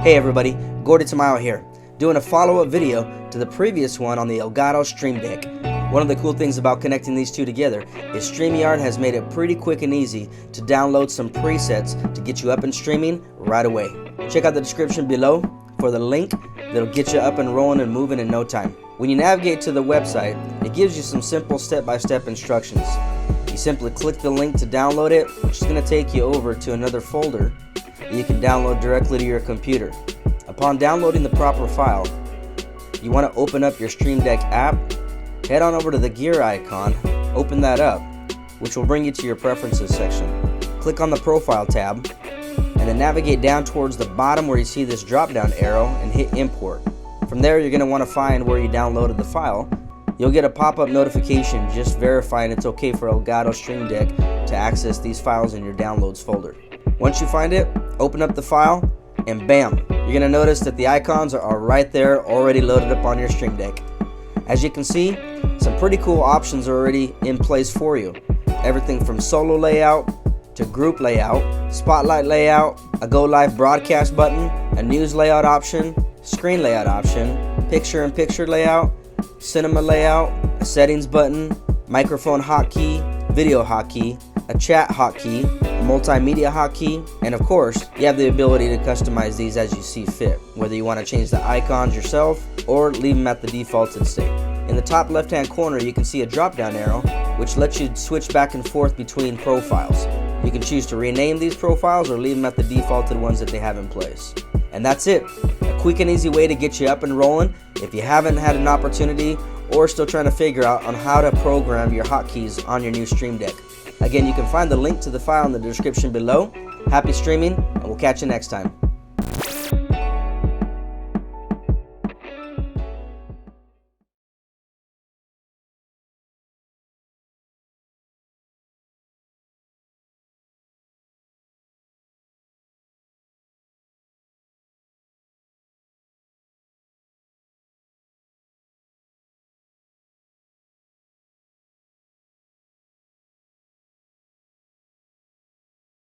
Hey everybody, Gordie Tamayo here, doing a follow-up video to the previous one on the Elgato Stream Deck. One of the cool things about connecting these two together is StreamYard has made it pretty quick and easy to download some presets to get you up and streaming right away. Check out the description below for the link that'll get you up and rolling and moving in no time. When you navigate to the website, it gives you some simple step-by-step instructions. You simply click the link to download it, which is going to take you over to another folder that you can download directly to your computer. Upon downloading the proper file, you want to open up your Stream Deck app, head on over to the gear icon, open that up, which will bring you to your preferences section. Click on the profile tab, and then navigate down towards the bottom where you see this drop down arrow and hit import. From there, you're going to want to find where you downloaded the file. You'll get a pop-up notification just verifying it's okay for Elgato Stream Deck to access these files in your downloads folder. Once you find it, open up the file, and bam, you're going to notice that the icons are right there already loaded up on your Stream Deck. As you can see, some pretty cool options are already in place for you. Everything from solo layout to group layout, spotlight layout, a go live broadcast button, a news layout option, screen layout option, picture-in-picture layout, cinema layout, a settings button, microphone hotkey, video hotkey, a chat hotkey, a multimedia hotkey, and of course, you have the ability to customize these as you see fit, whether you want to change the icons yourself or leave them at the defaulted state. In the top left-hand corner, you can see a drop-down arrow, which lets you switch back and forth between profiles. You can choose to rename these profiles or leave them at the defaulted ones that they have in place. And that's it. A quick and easy way to get you up and rolling if you haven't had an opportunity or still trying to figure out on how to program your hotkeys on your new Stream Deck. Again, you can find the link to the file in the description below. Happy streaming, and we'll catch you next time.